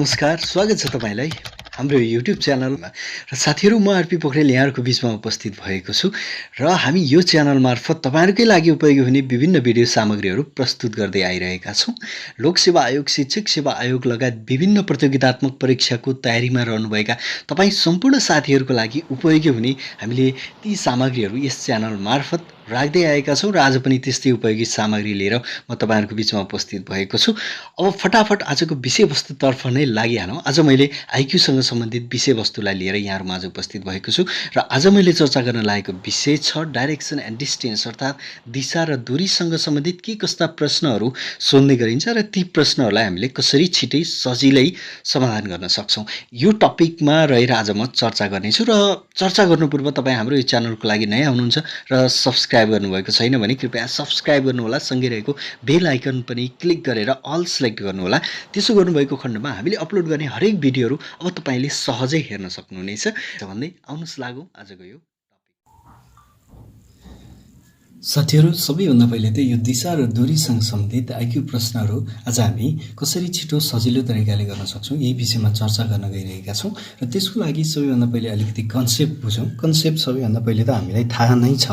नमस्कार, स्वागत छ तपाईँलाई हाम्रो युट्युब च्यानलमा। र साथीहरू, म आरपी पोखरेल यहाँहरूको बिचमा उपस्थित भएको छु र हामी यो च्यानल मार्फत तपाईँहरूकै लागि उपयोगी हुने विभिन्न भिडियो सामग्रीहरू प्रस्तुत गर्दै आइरहेका छौँ। लोकसेवा आयोग, शिक्षक सेवा आयोग लगायत विभिन्न प्रतियोगितात्मक परीक्षाको तयारीमा रहनुभएका तपाईँ सम्पूर्ण साथीहरूको लागि उपयोगी हुने हामीले ती सामग्रीहरू यस च्यानल मार्फत राख्दै आएका छौँ र आज पनि त्यस्तै उपयोगी सामग्री लिएर म तपाईँहरूको बिचमा उपस्थित भएको छु। अब फटाफट आजको विषयवस्तुतर्फ नै लागिहालौँ। आज मैले आइक्यूसँग सम्बन्धित विषयवस्तुलाई लिएर यहाँहरू माझ उपस्थित भएको छु र आज मैले चर्चा गर्न लागेको विषय छ डाइरेक्सन एन्ड डिस्टेन्स, अर्थात् दिशा र दूरीसँग सम्बन्धित के कस्ता प्रश्नहरू सोध्ने गरिन्छ र ती प्रश्नहरूलाई हामीले कसरी छिटै सजिलै समाधान गर्न सक्छौँ, यो टपिकमा रहेर आज म चर्चा गर्नेछु। र चर्चा गर्नु पूर्व तपाईँ हाम्रो यो च्यानलको लागि नयाँ हुनुहुन्छ र सब्सक्राइब गर्नुभएको छैन भने कृपया सब्सक्राइब गर्नुहोला, सँगै रहेको बेल आइकन पनि क्लिक गरेर अल सेलेक्ट गर्नुहोला। त्यसो गर्नुभएको खण्डमा हामीले अपलोड गर्ने हरेक भिडियोहरू अब तपाईँले सहजै हेर्न सक्नुहुनेछ। भन्दै आउनुहोस् लागौँ आजको यो साथीहरू। सबैभन्दा पहिले त यो दिशा र दूरीसँग सम्बन्धित आइक्यू प्रश्नहरू आज हामी कसरी छिटो सजिलो तरिकाले गर्न सक्छौँ यही विषयमा चर्चा गर्न गइरहेका छौँ। र त्यसको लागि सबैभन्दा पहिले अलिकति कन्सेप्ट बुझौँ। कन्सेप्ट सबैभन्दा पहिले त हामीलाई थाहा नै छ,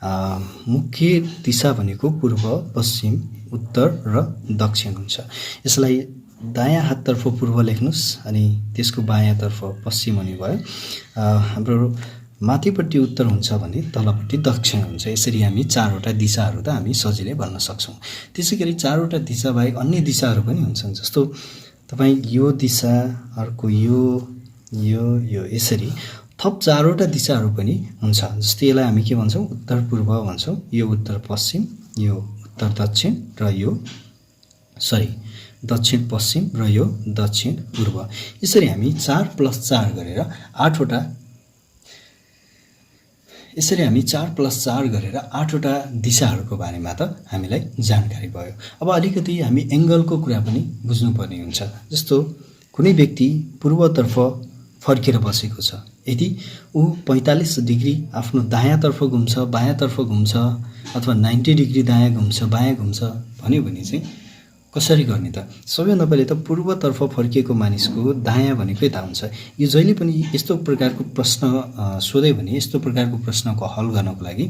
मुख्य दिशा भनेको पूर्व, पश्चिम, उत्तर र दक्षिण हुन्छ। यसलाई दायाँ हाततर्फ पूर्व लेख्नुहोस् अनि त्यसको बायाँतर्फ पश्चिम हुने भयो। हाम्रो माथिपट्टि उत्तर हुन्छ भने तलपट्टि दक्षिण हुन्छ। यसरी हामी चारवटा दिशाहरू त हामी सजिलै भन्न सक्छौँ। त्यसै गरी चारवटा दिशा बाहेक अन्य दिशाहरू पनि हुन्छन्, जस्तो तपाईँ यो दिशा, अर्को यो यसरी थप चारवटा दिशाहरू पनि हुन्छ। जस्तै यसलाई हामी के भन्छौँ, उत्तर पूर्व भन्छौँ, यो उत्तर पश्चिम, यो उत्तर दक्षिण र यो दक्षिण पश्चिम र यो दक्षिण पूर्व। यसरी हामी 4+4 गरेर 8वटा दिशाहरूको बारेमा त हामीलाई जानकारी भयो। अब अलिकति हामी एङ्गलको कुरा पनि बुझ्नुपर्ने हुन्छ। जस्तो कुनै व्यक्ति पूर्वतर्फ फर्केर बसेको छ, यदि ऊ 45 डिग्री आफ्नो दायाँतर्फ घुम्छ, बायाँतर्फ घुम्छ, अथवा 90 डिग्री दायाँ घुम्छ, बायाँ घुम्छ भन्यो भने चाहिँ कसरी गर्ने त? सबैभन्दा पहिले त पूर्वतर्फ फर्किएको मानिसको दायाँ भनेको यता हुन्छ। यो जहिले पनि यस्तो प्रकारको प्रश्न सोध्यो भने यस्तो प्रकारको प्रश्नको हल गर्नको लागि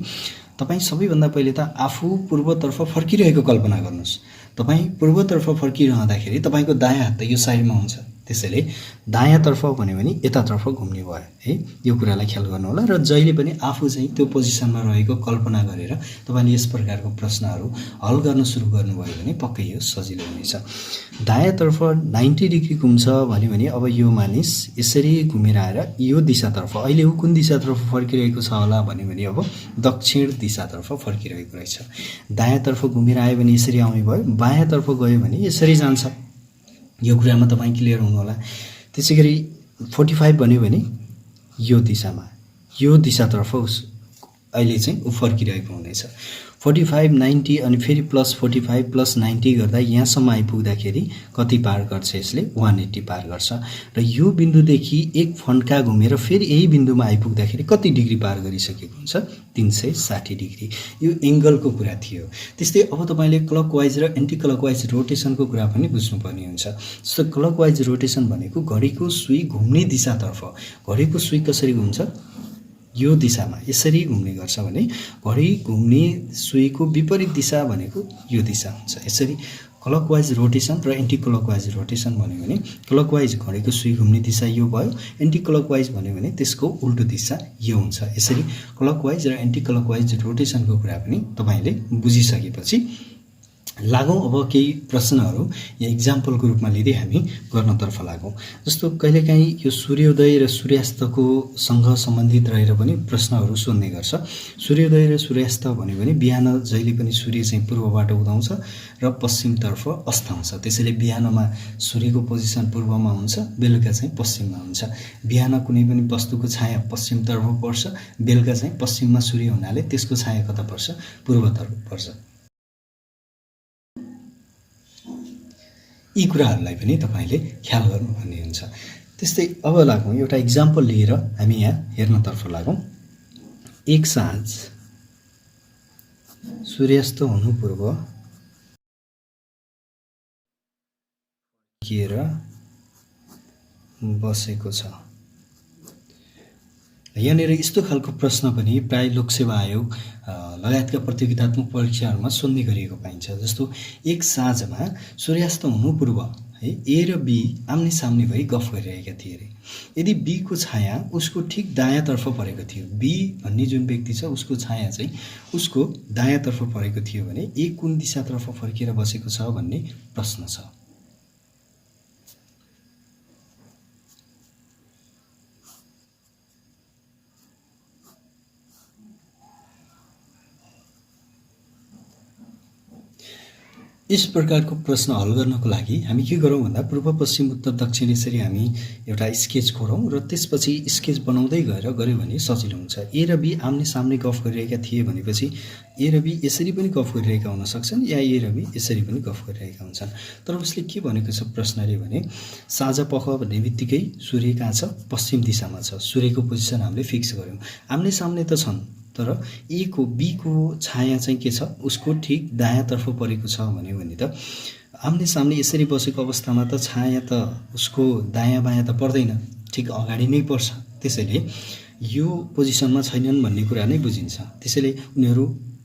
तपाईँ सबैभन्दा पहिले त आफू पूर्वतर्फ फर्किरहेको कल्पना गर्नुहोस्। तपाईँ पूर्वतर्फ फर्किरहँदाखेरि तपाईँको दायाँ हात त यो साइडमा हुन्छ, त्यसैले दायाँतर्फ भन्यो भने यतातर्फ घुम्ने भयो है। यो कुरालाई ख्याल गर्नु होला। र जहिले पनि आफू चाहिँ त्यो पोजिसनमा रहेको कल्पना गरेर तपाईँले यस प्रकारको प्रश्नहरू हल गर्न सुरु गर्नुभयो भने पक्कै यो सजिलो हुनेछ। दायाँतर्फ 90 डिग्री घुम्छ भन्यो भने अब यो मानिस यसरी घुमेर आएर यो दिशातर्फ, अहिले ऊ कुन दिशातर्फ फर्किरहेको छ होला भन्यो भने अब दक्षिण दिशातर्फ फर्किरहेको रहेछ। दायाँतर्फ घुमेर आयो भने यसरी आउने भयो, बायाँतर्फ गयो भने यसरी जान्छ। यो कुरामा तपाईँ क्लियर हुनुहोला। त्यसै गरी 45 भन्यो भने यो दिशामा, यो दिशातर्फ अहिले चाहिँ ऊ फर्किरहेको हुनेछ। 45, 90 अनि फेरि +45 +90 गर्दा यहाँसम्म आइपुग्दाखेरि कति पार गर्छ? यसले 180 पार गर्छ। र यो बिन्दुदेखि एक फन्का घुमेर फेरि यही बिन्दुमा आइपुग्दाखेरि कति डिग्री पार गरिसकेको हुन्छ? 360 डिग्री। यो एङ्गलको कुरा थियो। त्यस्तै अब तपाईँले क्लकवाइज र एन्टी क्लकवाइज रोटेसनको कुरा पनि बुझ्नुपर्ने हुन्छ। जस्तो क्लकवाइज रोटेसन भनेको घडीको सुई घुम्ने दिशातर्फ। घडीको सुई कसरी घुम्छ? यो दिशामा यसरी घुम्ने गर्छ भने घडी घुम्ने सुईको विपरीत दिशा भनेको यो दिशा हुन्छ। यसरी क्लकवाइज रोटेसन र एन्टी क्लकवाइज रोटेसन भन्यो भने क्लकवाइज घडीको सुई घुम्ने दिशा यो भयो, एन्टी क्लकवाइज भन्यो भने त्यसको उल्टो दिशा यो हुन्छ। यसरी क्लकवाइज र एन्टी क्लकवाइज रोटेसनको कुरा पनि तपाईँले बुझिसकेपछि लागौँ अब केही प्रश्नहरू या इक्जाम्पलको रूपमा लिँदै हामी गर्नतर्फ लागौँ। जस्तो कहिलेकाहीँ यो सूर्योदय र सूर्यास्तको सँग सम्बन्धित रहेर पनि प्रश्नहरू सोध्ने गर्छ। सूर्योदय र सूर्यास्त भन्यो भने बिहान जहिले पनि सूर्य चाहिँ पूर्वबाट उदाउँछ र पश्चिमतर्फ अस्ताउँछ। त्यसैले बिहानमा सूर्यको पोजिसन पूर्वमा हुन्छ, बेलुका चाहिँ पश्चिममा हुन्छ। बिहान कुनै पनि वस्तुको छाया पश्चिमतर्फ पर्छ, बेलुका चाहिँ पश्चिममा सूर्य हुनाले त्यसको छाया कता पर्छ? पूर्वतर्फ पर्छ। यी कुराहरूलाई पनि तपाईँले ख्याल गर्नुपर्ने हुन्छ। त्यस्तै अब लागौँ एउटा इक्जाम्पल लिएर हामी यहाँ हेर्नतर्फ लागौँ। एक साँझ सूर्यास्त हुनु पूर्व फर्किएर बसेको छ। यहाँनिर यस्तो खालको प्रश्न पनि प्राय लोकसेवा आयोग लगायतका प्रतियोगितात्मक परीक्षाहरूमा सोध्ने गरिएको पाइन्छ। जस्तो एक साँझमा सूर्यास्त हुनु पूर्व है ए र बी आम्ने सामने भई गफ गरिरहेका थिए अरे। यदि बीको छाया उसको ठिक दायाँतर्फ परेको थियो, बी भन्ने जुन व्यक्ति छ उसको छाया चाहिँ उसको दायाँतर्फ परेको थियो भने ए कुन दिशातर्फ फर्केर बसेको छ भन्ने प्रश्न छ। यस प्रकारको प्रश्न हल गर्नको लागि हामी के गरौँ भन्दा पूर्व पश्चिम उत्तर दक्षिण यसरी हामी एउटा स्केच कोरौँ र त्यसपछि स्केच बनाउँदै गएर गऱ्यो भने सजिलो हुन्छ। ए र बी आम्ने सामने गफ गरिरहेका थिए भनेपछि ए र बी यसरी पनि गफ गरिरहेका हुन सक्छन् या ए र बी यसरी पनि गफ गरिरहेका हुन्छन्। तर उसले के भनेको छ प्रश्नले भने साँझ पख भन्ने बित्तिकै सूर्य कहाँ छ? पश्चिम दिशामा छ। सूर्यको पोजिसन हामीले फिक्स गऱ्यौँ। आम्ने सामने त छन् तर ए को बी को छाया चाहिँ के छ? उसको ठिक दायाँतर्फ परेको छ भन्यो भने त आम्ने सामने यसरी बसेको अवस्थामा त छाया त उसको दायाँ बायाँ त पर्दैन, ठिक अगाडि नै पर्छ। त्यसैले यो पोजिसनमा छैनन् भन्ने कुरा नै बुझिन्छ। त्यसैले उनीहरू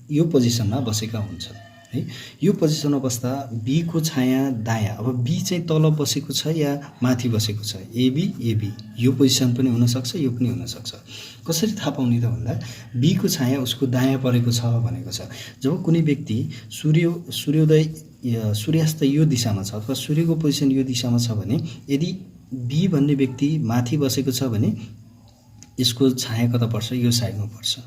यो पोजिसनमा बसेका हुन्छन् है। यो पोजिसनमा बस्दा बी को छाया दायाँ, अब बी चाहिँ तल बसेको छ या माथि बसेको छ? एबी यो पोजिसन पनि हुनसक्छ, यो पनि हुनसक्छ। कसरी थाहा पाउने त भन्दा बी को छाया उसको दायाँ परेको छ भनेको छ। जब कुनै व्यक्ति सूर्यास्त यो दिशामा छ अथवा सूर्यको पोजिसन यो दिशामा छ भने यदि बी भन्ने व्यक्ति माथि बसेको छ भने यसको छाया कता पर्छ? यो साइडमा पर्छ।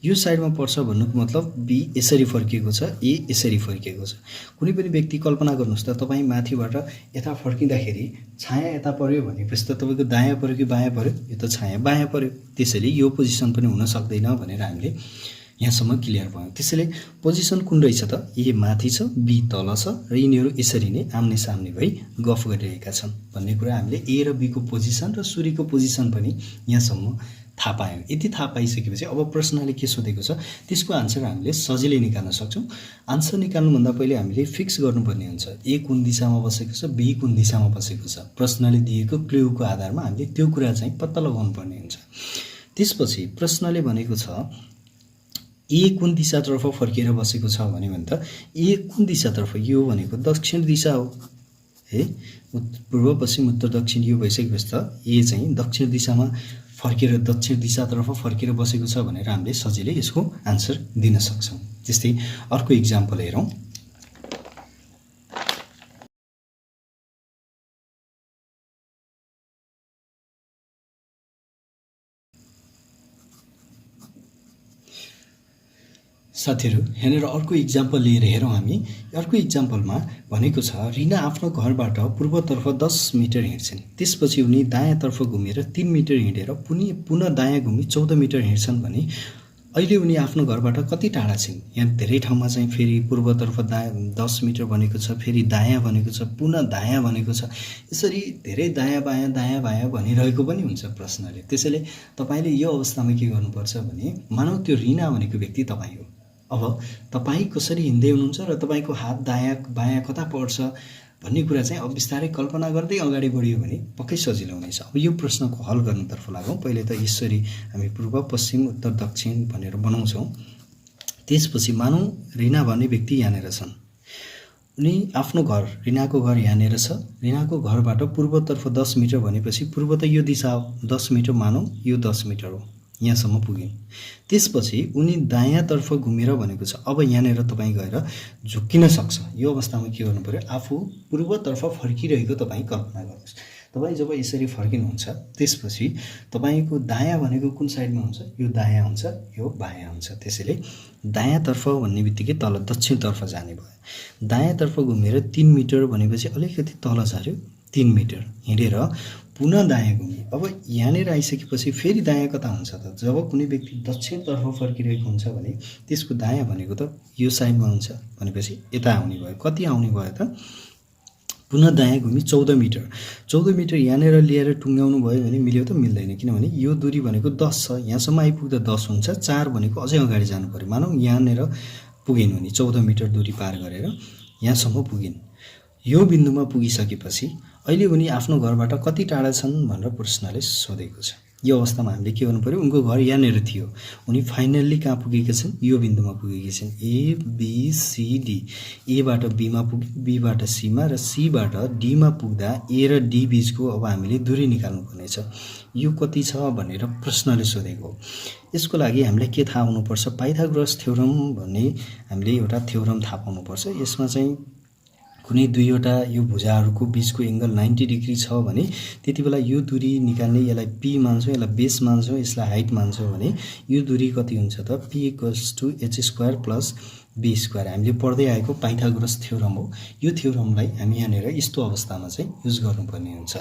यो साइडमा पर्छ भन्नुको मतलब बी यसरी फर्किएको छ, ए यसरी फर्किएको छ। कुनै पनि व्यक्ति कल्पना गर्नुहोस् त तपाईँ माथिबाट यता फर्किँदाखेरि छाया यता पर्यो भनेपछि त तपाईँको दायाँ पर्यो कि बायाँ पर्यो? यो त छाया बायाँ पर्यो। त्यसैले यो पोजिसन पनि हुन सक्दैन भनेर हामीले यहाँसम्म क्लियर भयो। त्यसैले पोजिसन कुन रहेछ त? ए माथि छ, बी तल छ र यिनीहरू यसरी नै आम्ने सामने भई गफ गरिरहेका छन् भन्ने कुरा हामीले ए र बी को पोजिसन र सूर्यको पोजिसन पनि यहाँसम्म थाहा पायौँ। यति थाहा पाइसकेपछि अब प्रश्नले के सोधेको छ त्यसको आन्सर हामीले सजिलै निकाल्न सक्छौँ। आन्सर निकाल्नुभन्दा पहिले हामीले फिक्स गर्नुपर्ने हुन्छ ए कुन दिशामा बसेको छ, बी कुन दिशामा बसेको छ। प्रश्नले दिएको क्ल्युको आधारमा हामीले त्यो कुरा चाहिँ पत्ता लगाउनु पर्ने हुन्छ। त्यसपछि प्रश्नले भनेको छ ए कुन दिशातर्फ फर्किएर बसेको छ भने त ए कुन दिशातर्फ? यो भनेको दक्षिण दिशा हो है। पूर्व पश्चिम उत्तर दक्षिण यो भइसकेपछि त ए चाहिँ दक्षिण दिशामा फर्केर दक्षिण दिशातर्फ फर्केर बसेको छ भनेर हामीले सजिलै यसको आन्सर दिन सक्छौँ। त्यस्तै अर्को इक्जाम्पल हेरौँ। साथीहरू यहाँनिर अर्को इक्जाम्पल लिएर हेरौँ हामी। अर्को इक्जाम्पलमा भनेको छ रिना आफ्नो घरबाट पूर्वतर्फ 10 मिटर हिँड्छन्, त्यसपछि उनी दायाँतर्फ घुमेर 3 मिटर हिँडेर पुनः दायाँ घुमी 14 मिटर हिँड्छन् भने अहिले उनी आफ्नो घरबाट कति टाढा छिन्? यहाँ धेरै ठाउँमा चाहिँ फेरि पूर्वतर्फ 10 मिटर भनेको छ, फेरि दायाँ भनेको छ, पुनः दायाँ भनेको छ। यसरी धेरै दायाँ बायाँ भनिरहेको पनि हुन्छ प्रश्नले। त्यसैले तपाईँले यो अवस्थामा के गर्नुपर्छ भने मानौ त्यो रिना भनेको व्यक्ति तपाईँ हो। अब तपाईँ कसरी हिँड्दै हुनुहुन्छ र तपाईँको हात दायाँ बायाँ कता पर्छ भन्ने कुरा चाहिँ अब बिस्तारै कल्पना गर्दै अगाडि बढियो भने पक्कै सजिलो हुनेछ। अब यो प्रश्नको हल गर्नतर्फ लागौँ। पहिले त यसरी हामी पूर्व पश्चिम उत्तर दक्षिण भनेर बनाउँछौँ। त्यसपछि मानौँ रिना भन्ने व्यक्ति यहाँनिर छन्। उनी आफ्नो घर, रिनाको घर यहाँनिर छ। रिनाको घरबाट पूर्वतर्फ 10 मिटर भनेपछि पूर्व त यो दिशा हो, 10 मिटर मानौँ यो 10 मिटर हो, यहाँसम्म पुग्यौँ। त्यसपछि उनी दायाँतर्फ घुमेर भनेको छ। अब यहाँनिर तपाईँ गएर झुक्किन सक्छ। यो अवस्थामा के गर्नु पर्यो? आफू पूर्वतर्फ फर्किरहेको तपाईँ कल्पना गर्नुहोस्। तपाईँ जब यसरी फर्किनुहुन्छ त्यसपछि तपाईँको दायाँ भनेको कुन साइडमा हुन्छ? यो दायाँ हुन्छ, यो बायाँ हुन्छ। त्यसैले दायाँतर्फ भन्ने बित्तिकै तल दक्षिणतर्फ जाने भयो। दायाँतर्फ घुमेर 3 मिटर भनेपछि अलिकति तल झऱ्यो, 3 मिटर हिँडेर पुनः दायाँ घुम्यो। अब यहाँनिर आइसकेपछि फेरि दायाँ कता हुन्छ त? जब कुनै व्यक्ति दक्षिणतर्फ फर्किरहेको हुन्छ भने त्यसको दायाँ भनेको त यो साइडमा हुन्छ भनेपछि यता आउने भयो। कति आउने भयो त? पुनः दायाँ घुमी 14 मिटर। 14 मिटर यहाँनिर लिएर टुङ्ग्याउनु भयो भने मिल्यो त? मिल्दैन। किनभने यो दूरी भनेको 10 छ, यहाँसम्म आइपुग्दा 10 हुन्छ। 4 भनेको अझै अगाडि जानु पर्यो। मानौँ यहाँनिर पुगिन् भने 14 मिटर दूरी पार गरेर यहाँसम्म पुगिन्। यो बिन्दुमा पुगिसकेपछि अहिले उनी आफ्नो घरबाट कति टाढा छन् भनेर प्रश्नले सोधेको छ। यो अवस्थामा हामीले के गर्नु पर्यो, उनको घर यहाँनिर थियो, उनी फाइनल्ली कहाँ पुगेका छन्, यो बिन्दुमा पुगेकी छन्। ए बी सी डी, एबाट बीमा पुगे, बीबाट सीमा र सीबाट डीमा पुग्दा ए र डी बीचको अब हामीले दूरी निकाल्नु पर्नेछ। यो कति छ भनेर प्रश्नले सोधेको हो। यसको लागि हामीलाई के थाहा हुनुपर्छ, पाइथागोरस थ्योरम भन्ने हामीले एउटा थ्योरम थाहा पाउनुपर्छ। यसमा चाहिँ कुनै दुईवटा यो भुजाहरूको बीचको एङ्गल 90 डिग्री छ भने त्यति बेला यो दूरी निकाल्ने, यसलाई पी मान्छौँ, यसलाई बेस मान्छौँ, यसलाई हाइट मान्छौँ भने यो दूरी कति हुन्छ त, P equals to H square plus B square. हामीले पढ्दै आएको पाइथागोरस थ्योरम हो। यो थ्योरमलाई हामी यहाँनिर यस्तो अवस्थामा चाहिँ युज गर्नुपर्ने हुन्छ।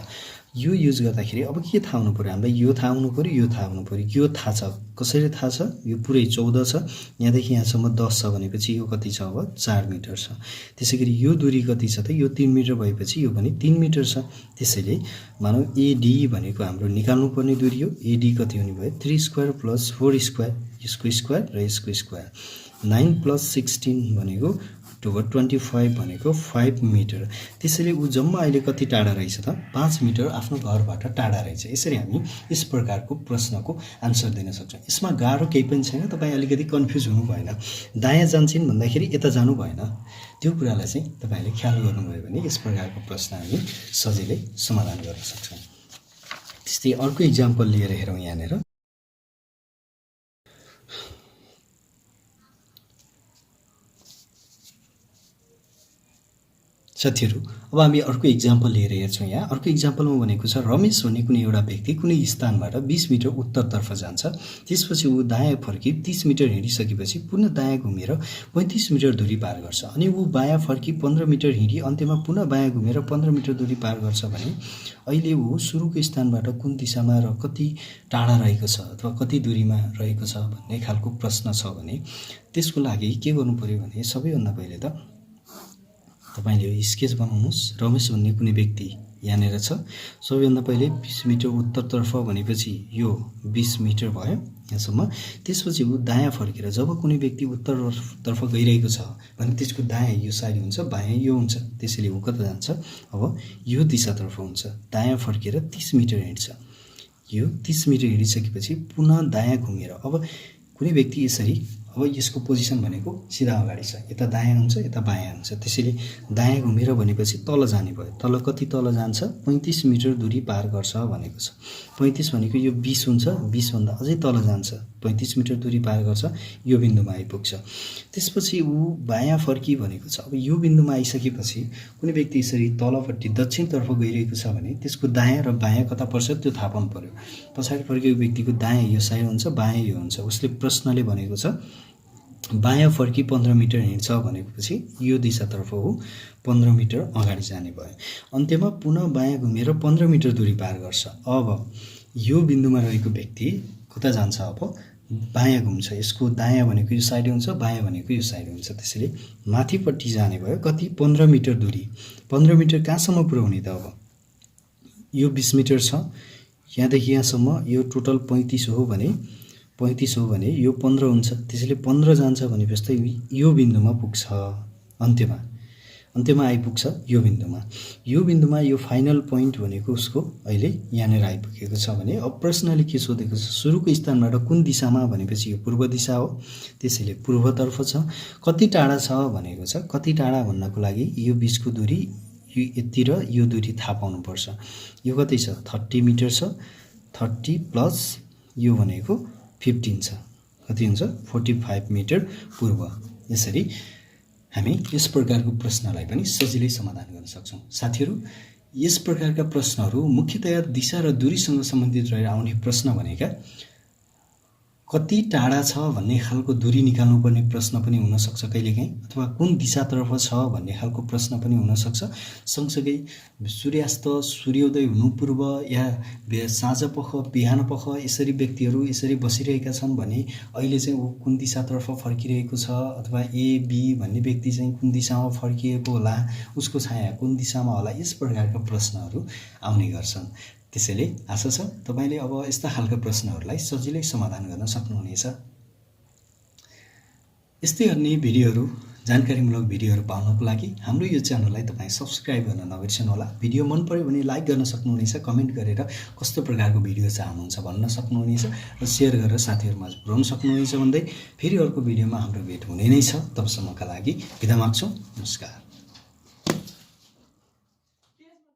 यो युज गर्दाखेरि अब के थाहा हुनु पऱ्यो, हामीलाई यो थाहा हुनु पऱ्यो, यो थाहा हुनु पऱ्यो। यो थाहा छ, कसरी थाहा छ, यो पुरै 14 छ, यहाँदेखि यहाँसम्म 10 छ भनेपछि यो कति छ, अब 4 मिटर छ। त्यसै गरी यो दूरी कति छ त, यो 3 मिटर भएपछि यो पनि 3 मिटर छ। त्यसैले मानौ एडी भनेको हाम्रो निकाल्नुपर्ने दूरी हो। एडी कति हुने भयो, 3 स्क्वायर प्लस 4 स्क्वायर, यसको स्क्वायर र यसको स्क्वायर। 9 प्लस 16 भनेको 25 भनेको 5 मिटर। त्यसैले ऊ जम्मा अहिले कति टाढा रहेछ त, 5 मिटर आफ्नो घरबाट टाढा रहेछ। यसरी हामी यस प्रकारको प्रश्नको आन्सर दिन सक्छौँ। यसमा गाह्रो केही पनि छैन, तपाईँ अलिकति कन्फ्युज हुनु भएन। दायाँ जान्छन् भन्दाखेरि यता जानु भएन, त्यो कुरालाई चाहिँ तपाईँले ख्याल गर्नुभयो भने यस प्रकारको प्रश्न हामी सजिलै समाधान गर्न सक्छौँ। त्यस्तै अर्को इक्जाम्पल लिएर हेरौँ यहाँनिर। साथीहरू, अब हामी अर्को इक्जाम्पल लिएर हेर्छौँ। यहाँ अर्को इक्जाम्पलमा भनेको छ, रमेश भन्ने कुनै एउटा व्यक्ति कुनै स्थानबाट 20 मिटर उत्तरतर्फ जान्छ। त्यसपछि ऊ दायाँ फर्की 30 मिटर हिँडिसकेपछि पुनः दायाँ घुमेर 35 मिटर दूरी पार गर्छ। अनि ऊ बायाँ फर्की 15 मिटर हिँडी अन्त्यमा पुनः बायाँ घुमेर 15 मिटर दूरी पार गर्छ भने अहिले ऊ सुरुको स्थानबाट कुन दिशामा र कति टाढा रहेको छ अथवा कति दूरीमा रहेको छ भन्ने खालको प्रश्न छ भने त्यसको लागि के गर्नु पर्यो भने सबैभन्दा पहिले त तपाईले यो स्केच बनाउनुस्। रमेश भन्ने कुनै व्यक्ति यहाँनिर छ। सबैभन्दा पहिले 20 मिटर उत्तरतर्फ भनेपछि यो 20 मिटर भयो यहाँसम्म। त्यसपछि ऊ दायाँ फर्केर जब कुनै व्यक्ति उत्तरतर्फ गइरहेको छ भने त्यसको दायाँ यो साइड हुन्छ, बायाँ यो हुन्छ। त्यसैले ऊ कता जान्छ, अब यो दिशातर्फ हुन्छ। दायाँ फर्केर 30 मिटर हिँड्छ। यो 30 मिटर हिँडिसकेपछि पुनः दायाँ घुमेर अब कुनै व्यक्ति यसरी, अब यसको पोजिसन भनेको सिधा अगाडि छ, यता दायाँ हुन्छ, यता बायाँ हुन्छ। त्यसैले दायाँ घुमेर भनेपछि तल जाने भयो। तल कति तल जान्छ, 35 मिटर दूरी पार गर्छ भनेको छ। 35 भनेको यो 20 हुन्छ, 20 भन्दा अझै तल जान्छ, 35 मिटर दूरी पार गर्छ, यो बिन्दुमा आइपुग्छ। त्यसपछि ऊ बायाँ फर्की भनेको छ। अब यो बिन्दुमा आइसकेपछि कुनै व्यक्ति यसरी तलपट्टि दक्षिणतर्फ गइरहेको छ भने त्यसको दायाँ र बायाँ कता पर्छ त्यो थाहा पाउनु पर्यो। पछाडि फर्केको व्यक्तिको दायाँ यो साइड हुन्छ, बायाँ यो हुन्छ। उसले प्रश्नले भनेको छ बायाँ फर्की 15 मिटर हिँड्छ भनेपछि यो दिशातर्फ हो 15 मिटर अगाडि जाने भयो। अन्त्यमा पुनः बायाँ घुमेर 15 मिटर दूरी पार गर्छ। अब यो बिन्दुमा रहेको व्यक्ति कता जान्छ, अब बायाँ घुम्छ। यसको दायाँ भनेको यो साइड हुन्छ, बायाँ भनेको यो साइड हुन्छ। त्यसैले माथिपट्टि जाने भयो। कति, 15 मिटर दूरी। 15 मिटर कहाँसम्म पुर्याउने त, अब यो 20 मिटर छ, यहाँदेखि यहाँसम्म यो टोटल 35 हो भने 35 हो भने यो 15 हुन्छ। त्यसैले 15 जान्छ भनेपछि यो बिन्दुमा पुग्छ। अन्त्यमा आइपुग्छ यो बिन्दुमा। यो बिन्दुमा यो फाइनल पोइन्ट भनेको उसको अहिले यहाँनिर आइपुगेको छ भने अब प्रश्नले के सोधेको छ, सुरुको स्थानबाट कुन दिशामा भनेपछि यो पूर्व दिशा हो। त्यसैले पूर्वतर्फ छ। कति टाढा छ भनेको छ। कति टाढा भन्नको लागि यो बीचको दूरी यो यति र यो दूरी थाहा पाउनुपर्छ। यो कति छ, 30 मिटर छ। 30 प्लस यो भनेको 15 छ, कति हुन्छ, 45 मिटर पूर्व। यसरी हामी यस प्रकारको प्रश्नलाई पनि सजिलै समाधान गर्न सक्छौँ। साथीहरू, यस प्रकारका प्रश्नहरू मुख्यतया दिशा र दूरीसँग सम्बन्धित रहेर आउने प्रश्न भनेका कति टाढा छ भन्ने खालको दूरी निकाल्नुपर्ने प्रश्न पनि हुनसक्छ कहिलेकाहीँ, अथवा कुन दिशातर्फ छ भन्ने खालको प्रश्न पनि हुनसक्छ। सँगसँगै सूर्यास्त सूर्योदय हुनु पूर्व या साँझपख बिहानपख यसरी व्यक्तिहरू यसरी बसिरहेका छन् भने अहिले चाहिँ ऊ कुन दिशातर्फ फर्किरहेको छ, अथवा ए बी भन्ने व्यक्ति चाहिँ कुन दिशामा फर्किएको होला, उसको छाया कुन दिशामा होला, यस प्रकारका प्रश्नहरू आउने गर्छन्। त्यसैले आशा छ तपाईले अब यस्ता खालका प्रश्नहरूलाई सजिलै समाधान गर्न सक्नुहुनेछ। यस्तै अन्य भिडियोहरू जानकारीमूलक भिडियोहरू पाउनको लागि हाम्रो यो च्यानललाई तपाईँ सब्स्क्राइब गर्न नबिर्सनुहोला। भिडियो मन पर्यो भने लाइक गर्न सक्नुहुनेछ, कमेन्ट गरेर कस्तो प्रकारको भिडियो चाहनुहुन्छ भन्न सक्नुहुनेछ र सेयर गरेर साथीहरूमा पुर्याउन सक्नुहुनेछ भन्दै फेरि अर्को भिडियोमा हाम्रो भेट हुने नै छ। तबसम्मका लागि बिदा माग्छौँ। नमस्कार।